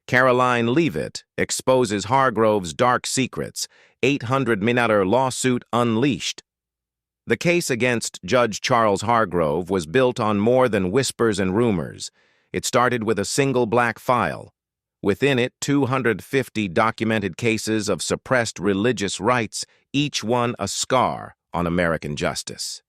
Karoline Leavitt exposes Hargrove's dark secrets, 800-minute lawsuit unleashed. The case against Judge Charles Hargrove was built on more than whispers and rumors. It started with a single black file. Within it, 250 documented cases of suppressed religious rights, each one a scar on American justice.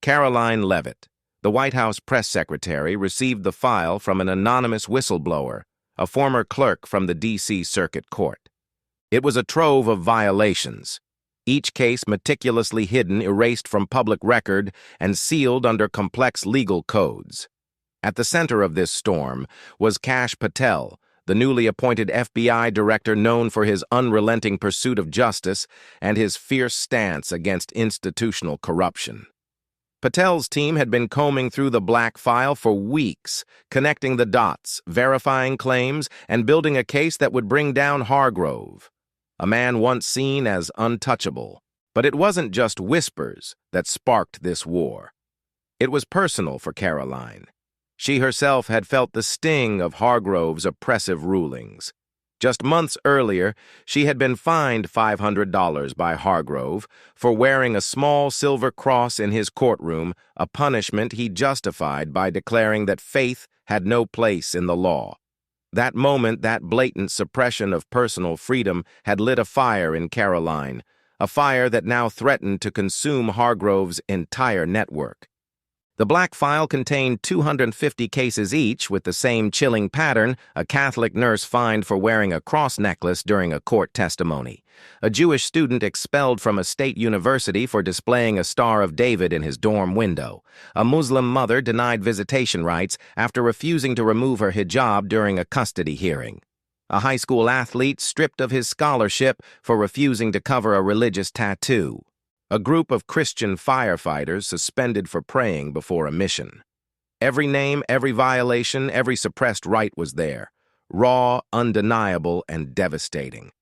Karoline Leavitt, the White House press secretary, received the file from an anonymous whistleblower, a former clerk from the D.C. Circuit Court. It was a trove of violations, each case meticulously hidden, erased from public record, and sealed under complex legal codes. At the center of this storm was Kash Patel, the newly appointed FBI director known for his unrelenting pursuit of justice and his fierce stance against institutional corruption. Patel's team had been combing through the black file for weeks, connecting the dots, verifying claims, and building a case that would bring down Hargrove, a man once seen as untouchable. But it wasn't just whispers that sparked this war. It was personal for Karoline. She herself had felt the sting of Hargrove's oppressive rulings. Just months earlier, she had been fined $500 by Hargrove for wearing a small silver cross in his courtroom, a punishment he justified by declaring that faith had no place in the law. That moment, that blatant suppression of personal freedom had lit a fire in Karoline, a fire that now threatened to consume Hargrove's entire network. The black file contained 250 cases each with the same chilling pattern: a Catholic nurse fined for wearing a cross necklace during a court testimony, a Jewish student expelled from a state university for displaying a Star of David in his dorm window, a Muslim mother denied visitation rights after refusing to remove her hijab during a custody hearing, a high school athlete stripped of his scholarship for refusing to cover a religious tattoo, a group of Christian firefighters suspended for praying before a mission. Every name, every violation, every suppressed right was there, raw, undeniable, and devastating.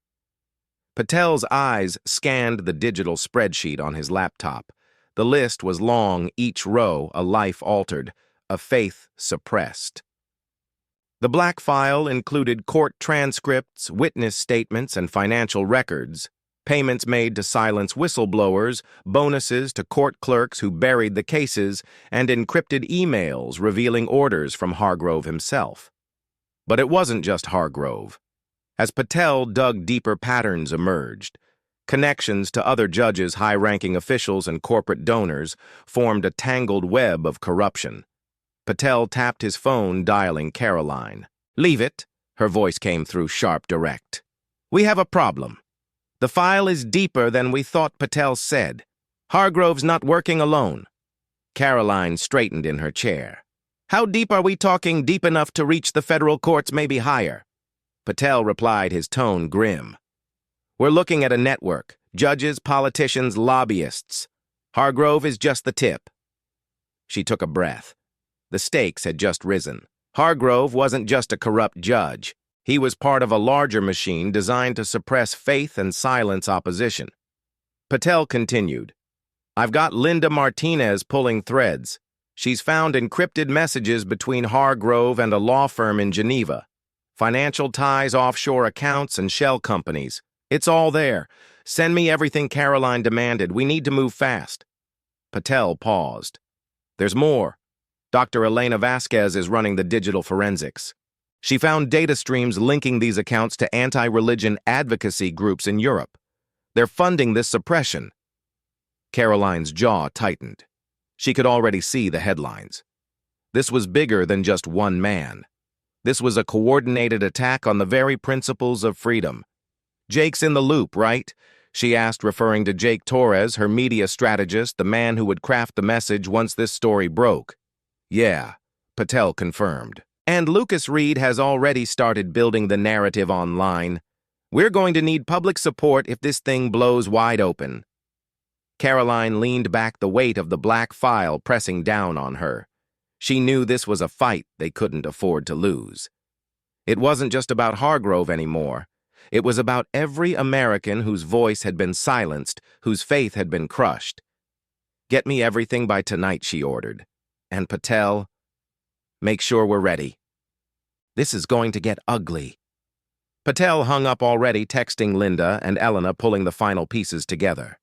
Patel's eyes scanned the digital spreadsheet on his laptop. The list was long, each row a life altered, a faith suppressed. The black file included court transcripts, witness statements, and financial records, payments made to silence whistleblowers, bonuses to court clerks who buried the cases, and encrypted emails revealing orders from Hargrove himself. But it wasn't just Hargrove. As Patel dug deeper, patterns emerged. Connections to other judges, high-ranking officials, and corporate donors formed a tangled web of corruption. Patel tapped his phone, dialing Karoline. "Leavitt," her voice came through, sharp, direct. "We have a problem. The file is deeper than we thought," Patel said. "Hargrove's not working alone." Karoline straightened in her chair. "How deep are we talking? Deep enough to reach the federal courts, maybe higher?" Patel replied, his tone grim. "We're looking at a network. Judges, politicians, lobbyists. Hargrove is just the tip." She took a breath. The stakes had just risen. Hargrove wasn't just a corrupt judge. He was part of a larger machine designed to suppress faith and silence opposition. Patel continued, "I've got Linda Martinez pulling threads. She's found encrypted messages between Hargrove and a law firm in Geneva. Financial ties, offshore accounts, and shell companies. It's all there. Send me everything," Karoline demanded. "We need to move fast." Patel paused. "There's more. Dr. Elena Vasquez is running the digital forensics. She found data streams linking these accounts to anti-religion advocacy groups in Europe. They're funding this suppression." Karoline's jaw tightened. She could already see the headlines. This was bigger than just one man. This was a coordinated attack on the very principles of freedom. "Jake's in the loop, right?" she asked, referring to Jake Torres, her media strategist, the man who would craft the message once this story broke. "Yeah," Patel confirmed. "And Lucas Reed has already started building the narrative online. We're going to need public support if this thing blows wide open." Karoline leaned back, the weight of the black file pressing down on her. She knew this was a fight they couldn't afford to lose. It wasn't just about Hargrove anymore. It was about every American whose voice had been silenced, whose faith had been crushed. "Get me everything by tonight," she ordered. "And Patel, make sure we're ready." This is going to get ugly. Patel hung up already, texting Linda and Elena, pulling the final pieces together.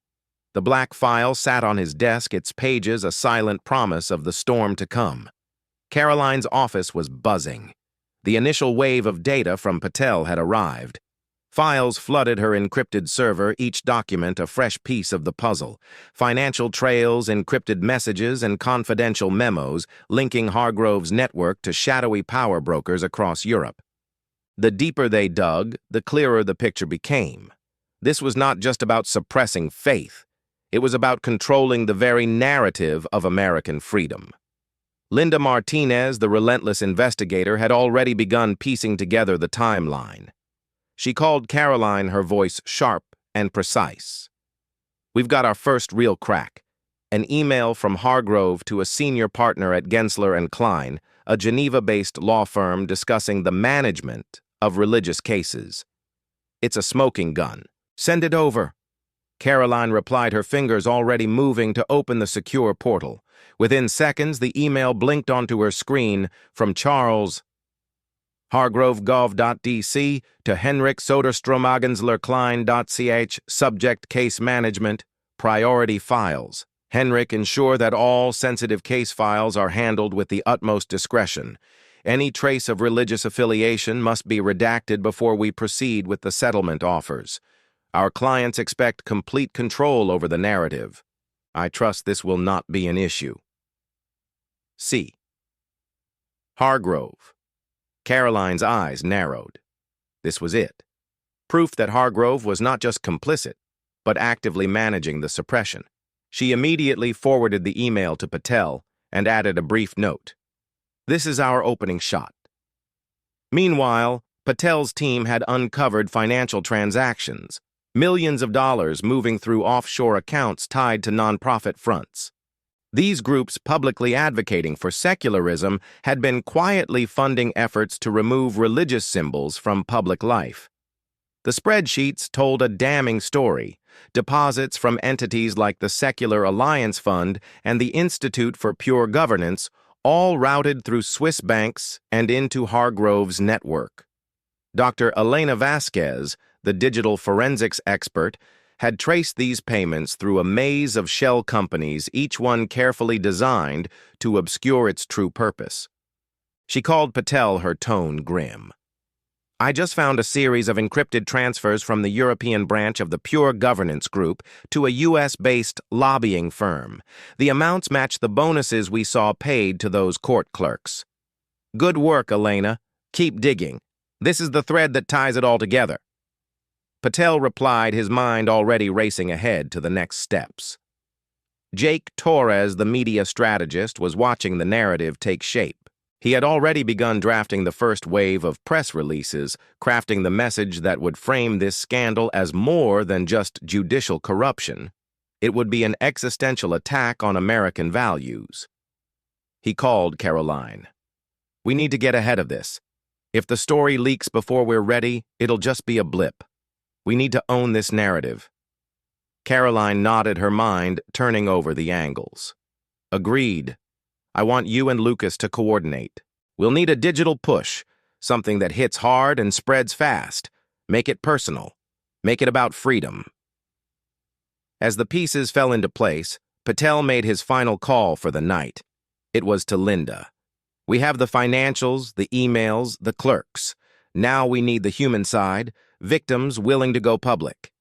The black file sat on his desk, its pages a silent promise of the storm to come. Karoline's office was buzzing. The initial wave of data from Patel had arrived. Files flooded her encrypted server, each document a fresh piece of the puzzle. Financial trails, encrypted messages, and confidential memos linking Hargrove's network to shadowy power brokers across Europe. The deeper they dug, the clearer the picture became. This was not just about suppressing faith. It was about controlling the very narrative of American freedom. Linda Martinez, the relentless investigator, had already begun piecing together the timeline. She called Karoline, her voice sharp and precise. "We've got our first real crack. An email from Hargrove to a senior partner at Gensler & Klein, a Geneva-based law firm discussing the management of religious cases. It's a smoking gun. Send it over." Karoline replied, her fingers already moving to open the secure portal. Within seconds, the email blinked onto her screen from Charles HARGROVE'S to Henrik Soderstromagenslerklein.ch. Subject: Case Management. Priority Files. Henrik, ensure that all sensitive case files are handled with the utmost discretion. Any trace of religious affiliation must be redacted before we proceed with the settlement offers. Our clients expect complete control over the narrative. I trust this will not be an issue. C. Hargrove. Karoline's eyes narrowed. This was it. Proof that Hargrove was not just complicit, but actively managing the suppression. She immediately forwarded the email to Patel and added a brief note. "This is our opening shot." Meanwhile, Patel's team had uncovered financial transactions, millions of dollars moving through offshore accounts tied to nonprofit fronts. These groups, publicly advocating for secularism, had been quietly funding efforts to remove religious symbols from public life. The spreadsheets told a damning story. Deposits from entities like the Secular Alliance Fund and the Institute for Pure Governance all routed through Swiss banks and into Hargrove's network. Dr. Elena Vasquez, the digital forensics expert, had traced these payments through a maze of shell companies, each one carefully designed to obscure its true purpose. She called Patel, her tone grim. "I just found a series of encrypted transfers from the European branch of the Pure Governance Group to a US-based lobbying firm. The amounts match the bonuses we saw paid to those court clerks." "Good work, Elena. Keep digging. This is the thread that ties it all together." Patel replied, his mind already racing ahead to the next steps. Jake Torres, the media strategist, was watching the narrative take shape. He had already begun drafting the first wave of press releases, crafting the message that would frame this scandal as more than just judicial corruption. It would be an existential attack on American values. He called Karoline. "We need to get ahead of this. If the story leaks before we're ready, it'll just be a blip. We need to own this narrative." Karoline nodded her mind, turning over the angles. "Agreed. I want you and Lucas to coordinate. We'll need a digital push, something that hits hard and spreads fast. Make it personal. Make it about freedom." As the pieces fell into place, Patel made his final call for the night. It was to Linda. "We have the financials, the emails, the clerks. Now we need the human side, victims willing to go public."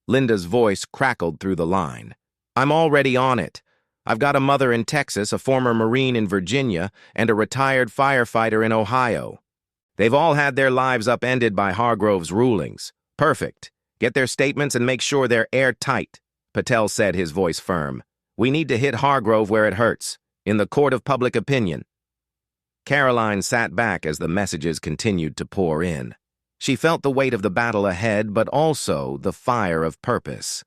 Linda's voice crackled through the line. "I'm already on it. I've got a mother in Texas, a former Marine in Virginia, and a retired firefighter in Ohio. They've all had their lives upended by Hargrove's rulings. Perfect. Get their statements and make sure they're airtight," Patel said, his voice firm. "We need to hit Hargrove where it hurts, in the court of public opinion." Karoline sat back as the messages continued to pour in. She felt the weight of the battle ahead, but also the fire of purpose.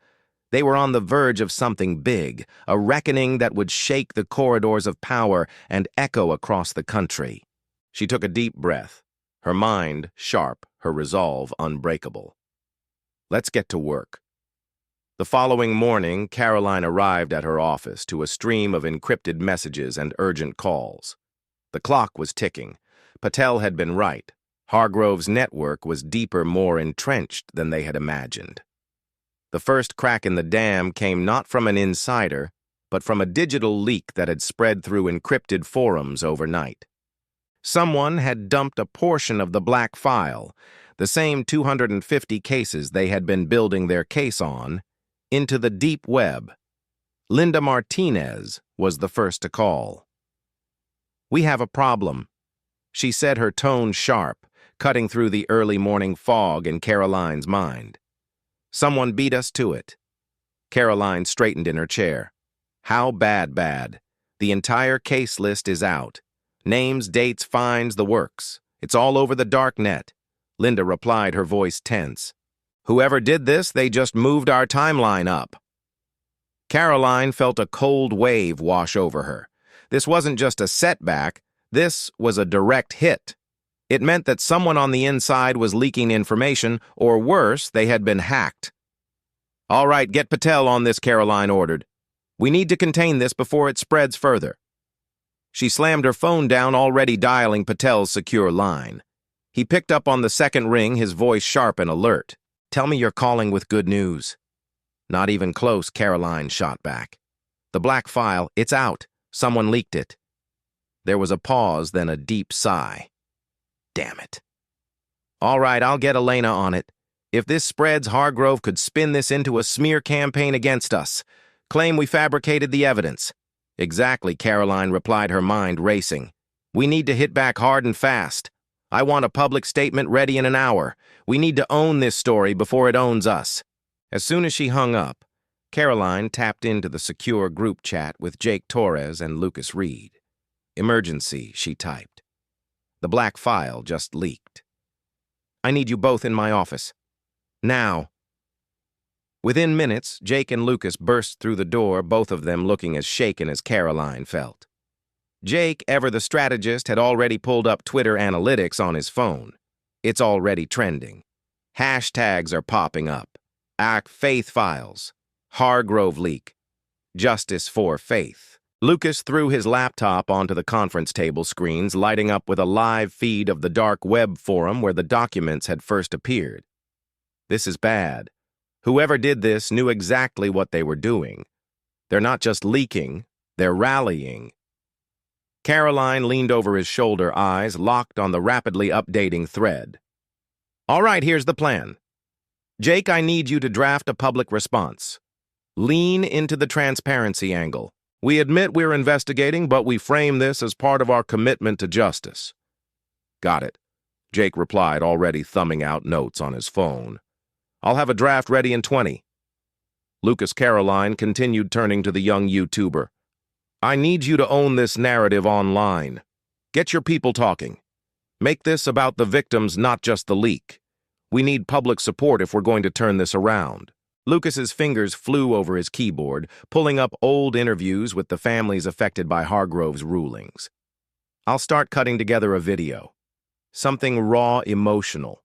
They were on the verge of something big, a reckoning that would shake the corridors of power and echo across the country. She took a deep breath, her mind sharp, her resolve unbreakable. "Let's get to work." The following morning, Karoline arrived at her office to a stream of encrypted messages and urgent calls. The clock was ticking. Patel had been right. Hargrove's network was deeper, more entrenched than they had imagined. The first crack in the dam came not from an insider, but from a digital leak that had spread through encrypted forums overnight. Someone had dumped a portion of the black file, the same 250 cases they had been building their case on, into the deep web. Linda Martinez was the first to call. "We have a problem," she said, her tone sharp, cutting through the early morning fog in Karoline's mind. "Someone beat us to it." Karoline straightened in her chair. "How bad? The entire case list is out. Names, dates, fines, the works. It's all over the dark net." Linda replied, her voice tense. "Whoever did this, they just moved our timeline up." Karoline felt a cold wave wash over her. This wasn't just a setback, this was a direct hit. It meant that someone on the inside was leaking information, or worse, they had been hacked. "All right, get Patel on this," Karoline ordered. "We need to contain this before it spreads further." She slammed her phone down, already dialing Patel's secure line. He picked up on the second ring, his voice sharp and alert. "Tell me you're calling with good news." "Not even close," Karoline shot back. "The black file, it's out. Someone leaked it." There was a pause, then a deep sigh. "Damn it." "All right, I'll get Elena on it. If this spreads, Hargrove could spin this into a smear campaign against us. Claim we fabricated the evidence." "Exactly," Karoline replied, her mind racing. "We need to hit back hard and fast. I want a public statement ready in an hour. We need to own this story before it owns us." As soon as she hung up, Karoline tapped into the secure group chat with Jake Torres and Lucas Reed. "Emergency," she typed. "The black file just leaked. I need you both in my office. Now." Within minutes, Jake and Lucas burst through the door, both of them looking as shaken as Karoline felt. Jake, ever the strategist, had already pulled up Twitter analytics on his phone. It's already trending. Hashtags are popping up. Faith files. Hargrove leak. Justice for Faith. Lucas threw his laptop onto the conference table screens, lighting up with a live feed of the dark web forum where the documents had first appeared. "This is bad. Whoever did this knew exactly what they were doing. They're not just leaking, they're rallying." Karoline leaned over his shoulder, eyes locked on the rapidly updating thread. "All right, here's the plan. Jake, I need you to draft a public response. Lean into the transparency angle. We admit we're investigating, but we frame this as part of our commitment to justice." "Got it," Jake replied, already thumbing out notes on his phone. "I'll have a draft ready in 20. Lucas Karoline continued, turning to the young YouTuber. "I need you to own this narrative online. Get your people talking. Make this about the victims, not just the leak. We need public support if we're going to turn this around." Lucas's fingers flew over his keyboard, pulling up old interviews with the families affected by Hargrove's rulings. "I'll start cutting together a video. Something raw, emotional.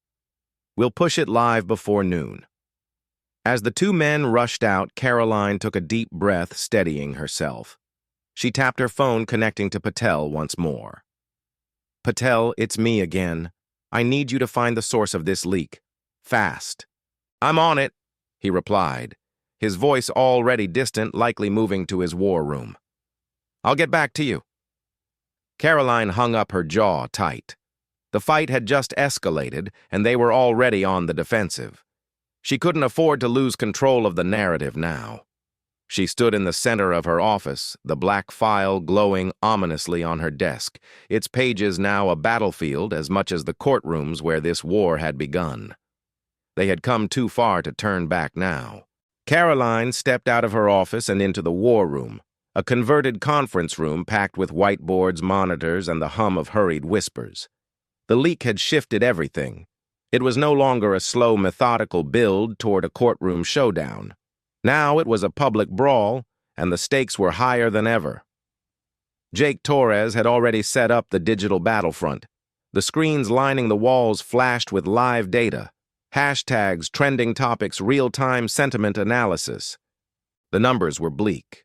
We'll push it live before noon." As the two men rushed out, Karoline took a deep breath, steadying herself. She tapped her phone, connecting to Patel once more. "Patel, it's me again. I need you to find the source of this leak. Fast." "I'm on it," he replied, his voice already distant, likely moving to his war room. "I'll get back to you." Karoline hung up, her jaw tight. The fight had just escalated, and they were already on the defensive. She couldn't afford to lose control of the narrative now. She stood in the center of her office, the black file glowing ominously on her desk, its pages now a battlefield as much as the courtrooms where this war had begun. They had come too far to turn back now. Karoline stepped out of her office and into the war room, a converted conference room packed with whiteboards, monitors, and the hum of hurried whispers. The leak had shifted everything. It was no longer a slow, methodical build toward a courtroom showdown. Now it was a public brawl, and the stakes were higher than ever. Jake Torres had already set up the digital battlefront. The screens lining the walls flashed with live data, hashtags, trending topics, real-time sentiment analysis. The numbers were bleak.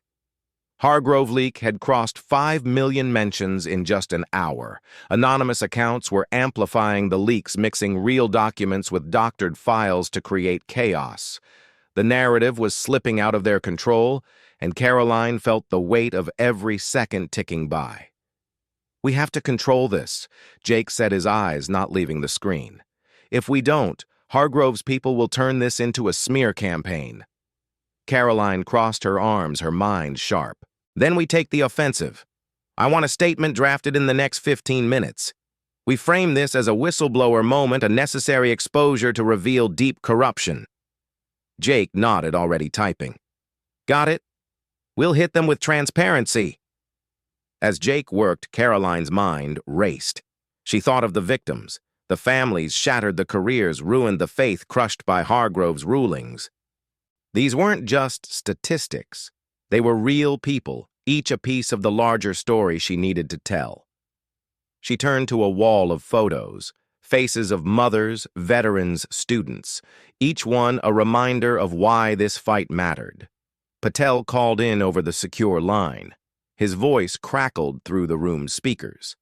Hargrove leak had crossed 5 million mentions in just an hour. Anonymous accounts were amplifying the leaks, mixing real documents with doctored files to create chaos. The narrative was slipping out of their control, and Karoline felt the weight of every second ticking by. "We have to control this," Jake said, his eyes not leaving the screen. "If we don't, Hargrove's people will turn this into a smear campaign." Karoline crossed her arms, her mind sharp. "Then we take the offensive. I want a statement drafted in the next 15 minutes. We frame this as a whistleblower moment, a necessary exposure to reveal deep corruption." Jake nodded, already typing. "Got it? We'll hit them with transparency." As Jake worked, Karoline's mind raced. She thought of the victims, the families shattered, the careers ruined, the faith crushed by Hargrove's rulings. These weren't just statistics. They were real people, each a piece of the larger story she needed to tell. She turned to a wall of photos, faces of mothers, veterans, students, each one a reminder of why this fight mattered. Patel called in over the secure line. His voice crackled through the room's speakers.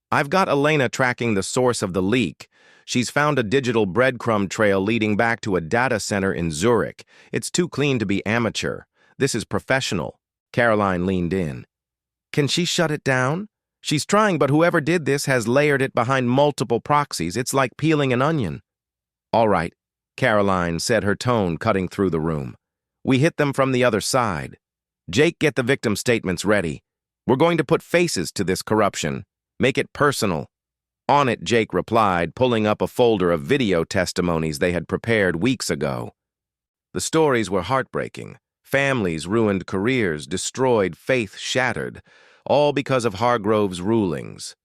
"I've got Elena tracking the source of the leak. She's found a digital breadcrumb trail leading back to a data center in Zurich. It's too clean to be amateur. This is professional." Karoline leaned in. "Can she shut it down? She's trying, but whoever did this has layered it behind multiple proxies. It's like peeling an onion." "All right," Karoline said, her tone cutting through the room. "We hit them from the other side. Jake, get the victim statements ready. We're going to put faces to this corruption. Make it personal." "On it," Jake replied, pulling up a folder of video testimonies they had prepared weeks ago. The stories were heartbreaking. Families ruined, careers destroyed, faith shattered, all because of Hargrove's rulings.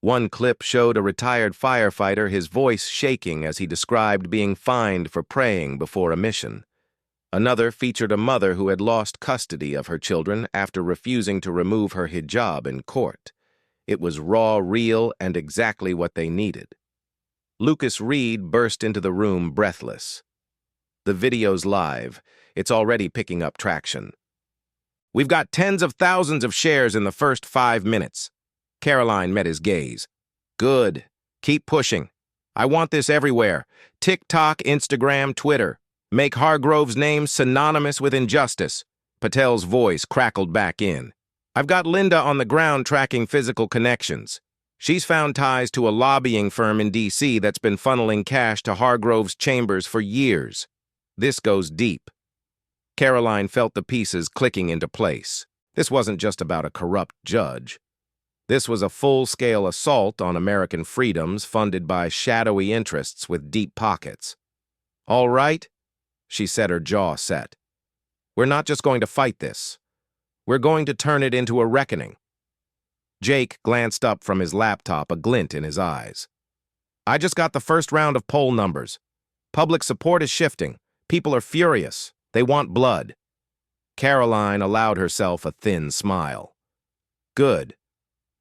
One clip showed a retired firefighter, his voice shaking as he described being fined for praying before a mission. Another featured a mother who had lost custody of her children after refusing to remove her hijab in court. It was raw, real, and exactly what they needed. Lucas Reed burst into the room, breathless. "The video's live. It's already picking up traction. We've got tens of thousands of shares in the first 5 minutes." Karoline met his gaze. "Good. Keep pushing. I want this everywhere. TikTok, Instagram, Twitter. Make Hargrove's name synonymous with injustice." Patel's voice crackled back in. "I've got Linda on the ground tracking physical connections. She's found ties to a lobbying firm in D.C. that's been funneling cash to Hargrove's chambers for years. This goes deep." Karoline felt the pieces clicking into place. This wasn't just about a corrupt judge. This was a full-scale assault on American freedoms funded by shadowy interests with deep pockets. "All right," she said, her jaw set. "We're not just going to fight this. We're going to turn it into a reckoning." Jake glanced up from his laptop, a glint in his eyes. "I just got the first round of poll numbers. Public support is shifting. People are furious. They want blood." Karoline allowed herself a thin smile. "Good.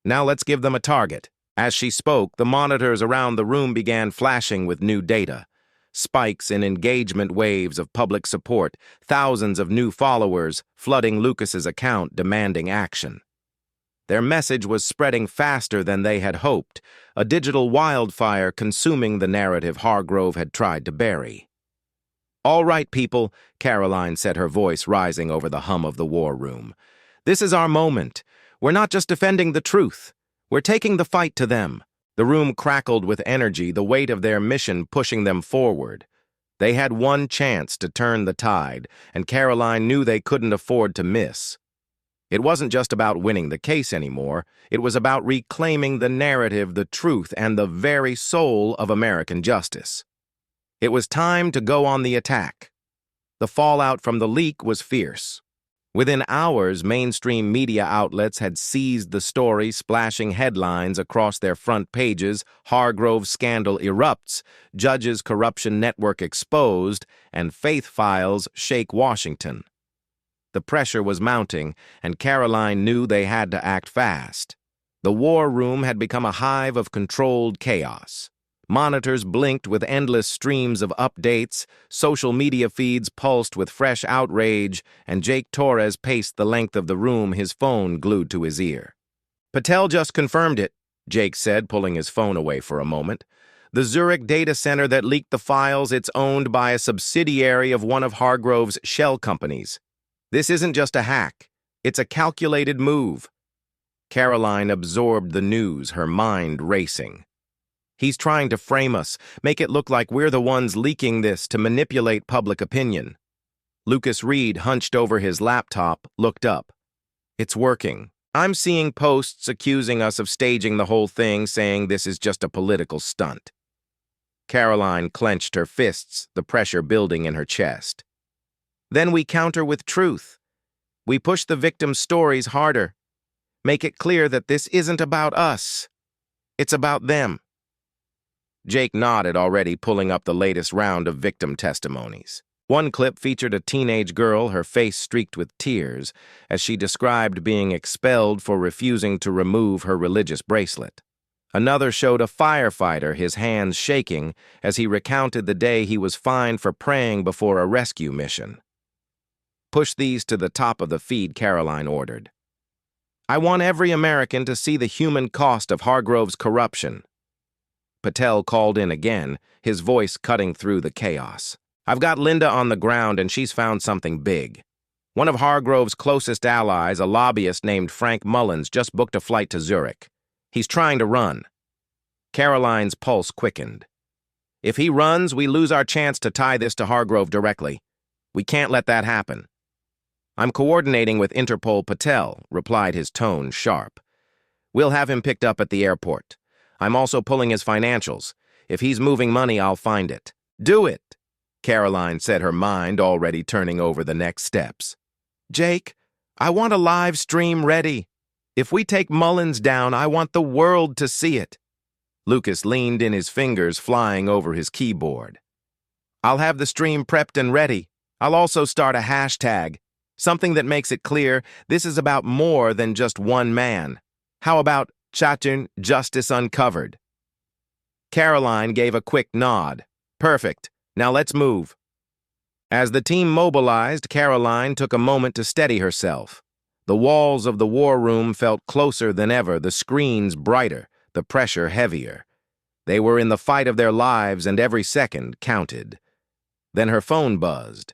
Now let's give them a target." As she spoke, the monitors around the room began flashing with new data. Spikes in engagement, waves of public support, thousands of new followers flooding Lucas's account, demanding action. Their message was spreading faster than they had hoped, a digital wildfire consuming the narrative Hargrove had tried to bury. "All right, people," Karoline said, her voice rising over the hum of the war room. "This is our moment. We're not just defending the truth. We're taking the fight to them." The room crackled with energy, the weight of their mission pushing them forward. They had one chance to turn the tide, and Karoline knew they couldn't afford to miss. It wasn't just about winning the case anymore. It was about reclaiming the narrative, the truth, and the very soul of American justice. It was time to go on the attack. The fallout from the leak was fierce. Within hours, mainstream media outlets had seized the story, splashing headlines across their front pages: "Hargrove scandal erupts," "Judges corruption network exposed," and "Faith files shake Washington." The pressure was mounting, and Karoline knew they had to act fast. The war room had become a hive of controlled chaos. Monitors blinked with endless streams of updates, social media feeds pulsed with fresh outrage, and Jake Torres paced the length of the room, his phone glued to his ear. "Patel just confirmed it," Jake said, pulling his phone away for a moment. "The Zurich data center that leaked the files, it's owned by a subsidiary of one of Hargrove's shell companies. This isn't just a hack. It's a calculated move." Karoline absorbed the news, her mind racing. "He's trying to frame us, make it look like we're the ones leaking this to manipulate public opinion." Lucas Reed, hunched over his laptop, looked up. "It's working. I'm seeing posts accusing us of staging the whole thing, saying this is just a political stunt." Karoline clenched her fists, the pressure building in her chest. "Then we counter with truth. We push the victims' stories harder. Make it clear that this isn't about us. It's about them." Jake nodded, already pulling up the latest round of victim testimonies. One clip featured a teenage girl, her face streaked with tears, as she described being expelled for refusing to remove her religious bracelet. Another showed a firefighter, his hands shaking, as he recounted the day he was fined for praying before a rescue mission. "Push these to the top of the feed," Karoline ordered. "I want every American to see the human cost of Hargrove's corruption." Patel called in again, his voice cutting through the chaos. "I've got Linda on the ground, and she's found something big. One of Hargrove's closest allies, a lobbyist named Frank Mullins, just booked a flight to Zurich. He's trying to run." Karoline's pulse quickened. "If he runs, we lose our chance to tie this to Hargrove directly. We can't let that happen." "I'm coordinating with Interpol." Patel replied, his tone sharp. "We'll have him picked up at the airport. I'm also pulling his financials. If he's moving money, I'll find it." "Do it," Karoline said, her mind already turning over the next steps. "Jake, I want a live stream ready. If we take Mullins down, I want the world to see it." Lucas leaned in, his fingers flying over his keyboard. "I'll have the stream prepped and ready. I'll also start a hashtag, something that makes it clear this is about more than just one man. How about Chatun, Justice Uncovered?" Karoline gave a quick nod. "Perfect. Now let's move." As the team mobilized, Karoline took a moment to steady herself. The walls of the war room felt closer than ever, the screens brighter, the pressure heavier. They were in the fight of their lives, and every second counted. Then her phone buzzed.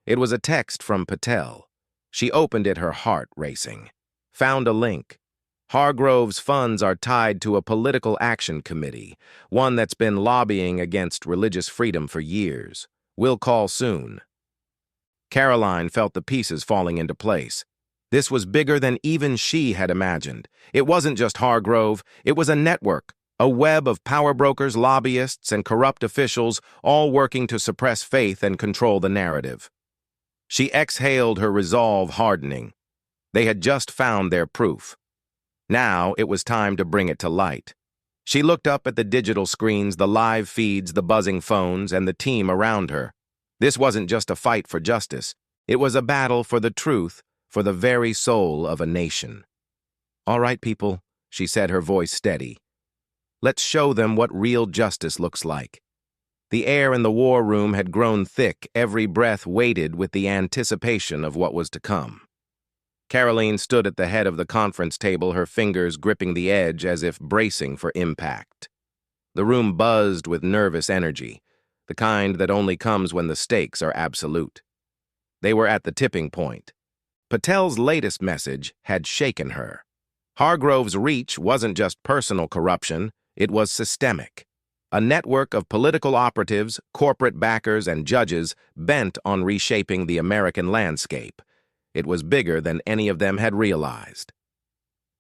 It was a text from Patel. She opened it, her heart racing. Found a link. Hargrove's funds are tied to a political action committee, one that's been lobbying against religious freedom for years. We'll call soon. Karoline felt the pieces falling into place. This was bigger than even she had imagined. It wasn't just Hargrove, it was a network, a web of power brokers, lobbyists, and corrupt officials, all working to suppress faith and control the narrative. She exhaled, her resolve hardening. They had just found their proof. Now it was time to bring it to light. She looked up at the digital screens, the live feeds, the buzzing phones, and the team around her. This wasn't just a fight for justice. It was a battle for the truth, for the very soul of a nation. "All right, people," she said, her voice steady. "Let's show them what real justice looks like." The air in the war room had grown thick, every breath weighted with the anticipation of what was to come. Karoline stood at the head of the conference table, her fingers gripping the edge as if bracing for impact. The room buzzed with nervous energy, the kind that only comes when the stakes are absolute. They were at the tipping point. Patel's latest message had shaken her. Hargrove's reach wasn't just personal corruption, it was systemic. A network of political operatives, corporate backers, and judges bent on reshaping the American landscape. It was bigger than any of them had realized.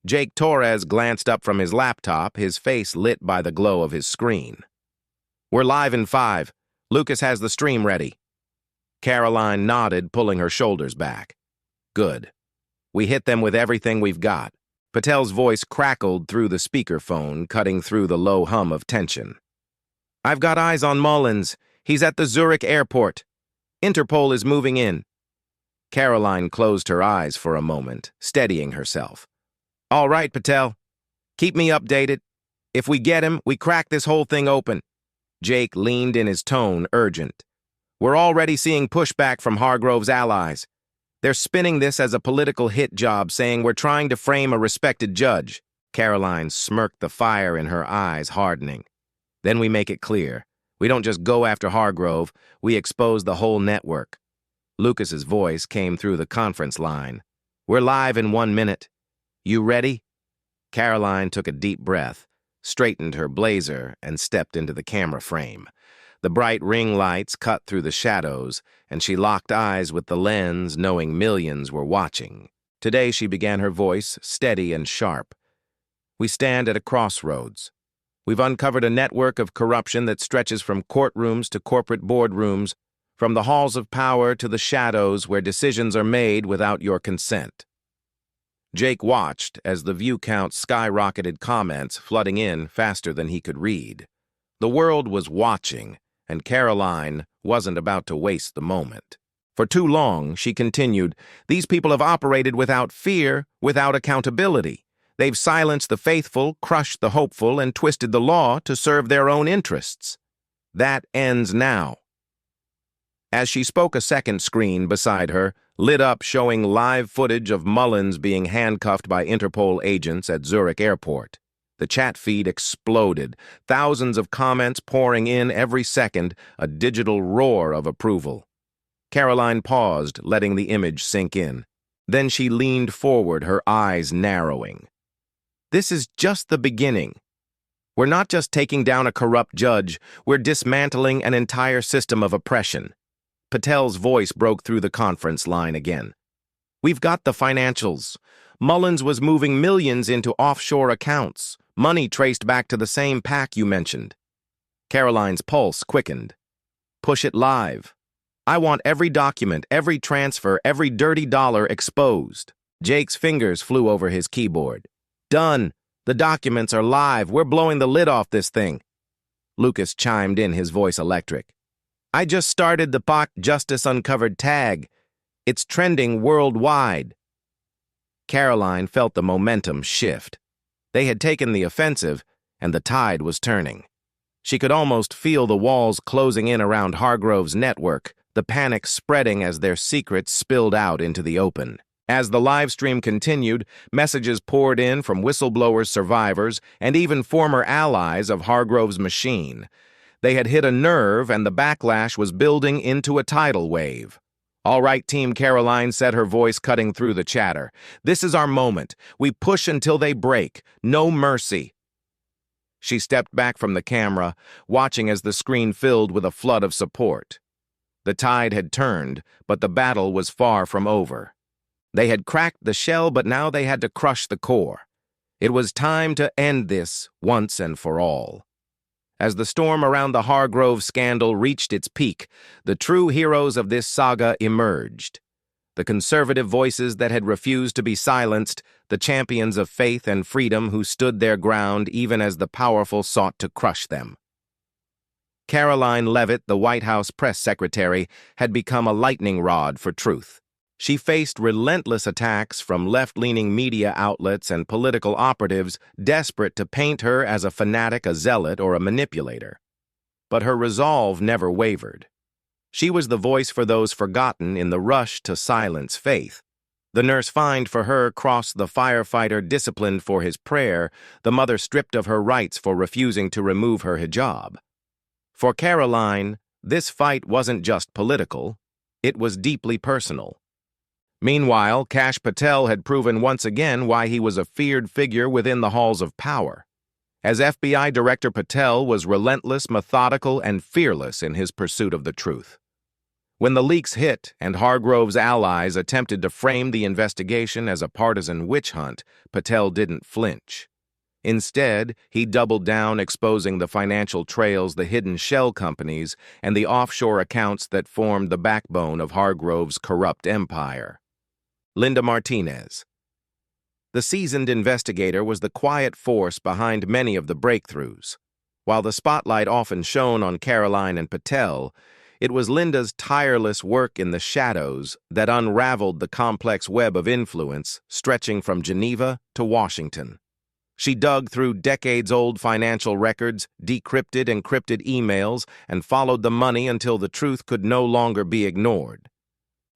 Jake Torres glanced up from his laptop, his face lit by the glow of his screen. "We're live in 5. Lucas has the stream ready." Karoline nodded, pulling her shoulders back. "Good. We hit them with everything we've got." Patel's voice crackled through the speakerphone, cutting through the low hum of tension. "I've got eyes on Mullins. He's at the Zurich airport. Interpol is moving in." Karoline closed her eyes for a moment, steadying herself. "All right, Patel. Keep me updated. If we get him, we crack this whole thing open. Jake leaned in, his tone urgent. We're already seeing pushback from Hargrove's allies. They're spinning this as a political hit job, saying we're trying to frame a respected judge. Karoline smirked, the fire in her eyes hardening. Then we make it clear. We don't just go after Hargrove, we expose the whole network. Lucas's voice came through the conference line. We're live in 1 minute. You ready? Karoline took a deep breath, straightened her blazer, and stepped into the camera frame. The bright ring lights cut through the shadows, and she locked eyes with the lens, knowing millions were watching. Today she began, her voice steady and sharp. We stand at a crossroads. We've uncovered a network of corruption that stretches from courtrooms to corporate boardrooms, from the halls of power to the shadows where decisions are made without your consent. Jake watched as the view count skyrocketed, comments flooding in faster than he could read. The world was watching, and Karoline wasn't about to waste the moment. For too long, she continued, these people have operated without fear, without accountability. They've silenced the faithful, crushed the hopeful, and twisted the law to serve their own interests. That ends now. As she spoke, a second screen beside her lit up, showing live footage of Mullins being handcuffed by Interpol agents at Zurich Airport. The chat feed exploded, thousands of comments pouring in every second, a digital roar of approval. Karoline paused, letting the image sink in. Then she leaned forward, her eyes narrowing. This is just the beginning. We're not just taking down a corrupt judge, we're dismantling an entire system of oppression. Patel's voice broke through the conference line again. We've got the financials. Mullins was moving millions into offshore accounts, money traced back to the same pack you mentioned. Karoline's pulse quickened. Push it live. I want every document, every transfer, every dirty dollar exposed. Jake's fingers flew over his keyboard. Done. The documents are live. We're blowing the lid off this thing. Lucas chimed in, his voice electric. I just started the POC Justice Uncovered tag. It's trending worldwide. Karoline felt the momentum shift. They had taken the offensive, and the tide was turning. She could almost feel the walls closing in around Hargrove's network, the panic spreading as their secrets spilled out into the open. As the live stream continued, messages poured in from whistleblowers, survivors, and even former allies of Hargrove's machine. They had hit a nerve, and the backlash was building into a tidal wave. All right, Team, Karoline said, her voice cutting through the chatter. This is our moment. We push until they break. No mercy. She stepped back from the camera, watching as the screen filled with a flood of support. The tide had turned, but the battle was far from over. They had cracked the shell, but now they had to crush the core. It was time to end this once and for all. As the storm around the Hargrove scandal reached its peak, the true heroes of this saga emerged. The conservative voices that had refused to be silenced, the champions of faith and freedom who stood their ground even as the powerful sought to crush them. Karoline Leavitt, the White House press secretary, had become a lightning rod for truth. She faced relentless attacks from left-leaning media outlets and political operatives desperate to paint her as a fanatic, a zealot, or a manipulator. But her resolve never wavered. She was the voice for those forgotten in the rush to silence faith. The nurse fined for her crossed the firefighter disciplined for his prayer, the mother stripped of her rights for refusing to remove her hijab. For Karoline, this fight wasn't just political, it was deeply personal. Meanwhile, Kash Patel had proven once again why he was a feared figure within the halls of power. As FBI Director, Patel was relentless, methodical, and fearless in his pursuit of the truth. When the leaks hit and Hargrove's allies attempted to frame the investigation as a partisan witch hunt, Patel didn't flinch. Instead, he doubled down, exposing the financial trails, the hidden shell companies, and the offshore accounts that formed the backbone of Hargrove's corrupt empire. Linda Martinez. The seasoned investigator was the quiet force behind many of the breakthroughs. While the spotlight often shone on Karoline and Patel, it was Linda's tireless work in the shadows that unraveled the complex web of influence stretching from Geneva to Washington. She dug through decades-old financial records, decrypted encrypted emails, and followed the money until the truth could no longer be ignored.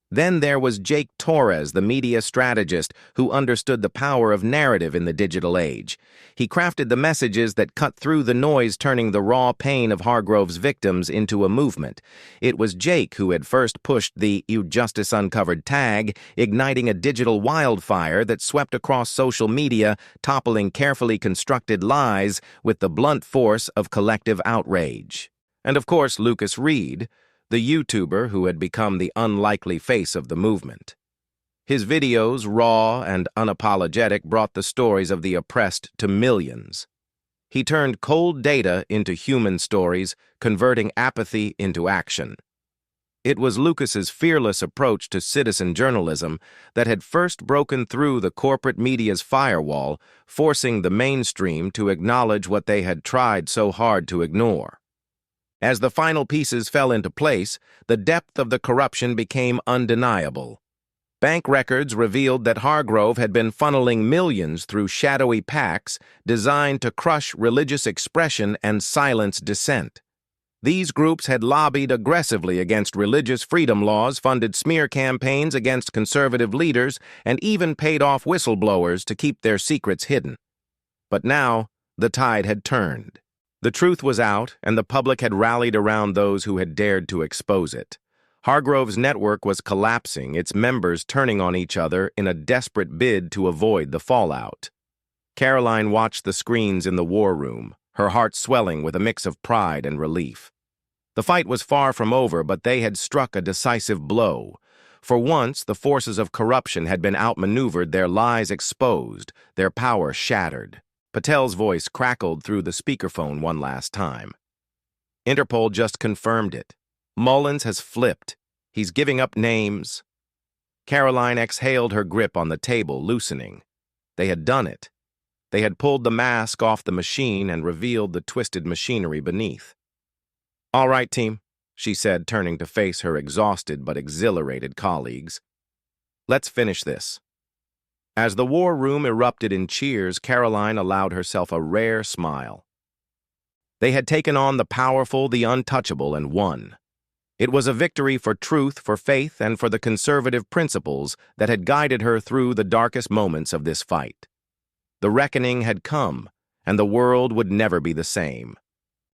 Then there was Jake Torres, the media strategist who understood the power of narrative in the digital age. He crafted the messages that cut through the noise, turning the raw pain of Hargrove's victims into a movement. It was Jake who had first pushed the "You Justice Uncovered" tag, igniting a digital wildfire that swept across social media, toppling carefully constructed lies with the blunt force of collective outrage. And of course, Lucas Reed, the YouTuber who had become the unlikely face of the movement. His videos, raw and unapologetic, brought the stories of the oppressed to millions. He turned cold data into human stories, converting apathy into action. It was Lucas's fearless approach to citizen journalism that had first broken through the corporate media's firewall, forcing the mainstream to acknowledge what they had tried so hard to ignore. As the final pieces fell into place, the depth of the corruption became undeniable. Bank records revealed that Hargrove had been funneling millions through shadowy PACs designed to crush religious expression and silence dissent. These groups had lobbied aggressively against religious freedom laws, funded smear campaigns against conservative leaders, and even paid off whistleblowers to keep their secrets hidden. But now, the tide had turned. The truth was out, and the public had rallied around those who had dared to expose it. Hargrove's network was collapsing, its members turning on each other in a desperate bid to avoid the fallout. Karoline watched the screens in the war room, her heart swelling with a mix of pride and relief. The fight was far from over, but they had struck a decisive blow. For once, the forces of corruption had been outmaneuvered, their lies exposed, their power shattered. Patel's voice crackled through the speakerphone one last time. Interpol just confirmed it. Mullins has flipped. He's giving up names. Karoline exhaled, her grip on the table loosening. They had done it. They had pulled the mask off the machine and revealed the twisted machinery beneath. "All right, team," she said, turning to face her exhausted but exhilarated colleagues. "Let's finish this." As the war room erupted in cheers, Karoline allowed herself a rare smile. They had taken on the powerful, the untouchable, and won. It was a victory for truth, for faith, and for the conservative principles that had guided her through the darkest moments of this fight. The reckoning had come, and the world would never be the same.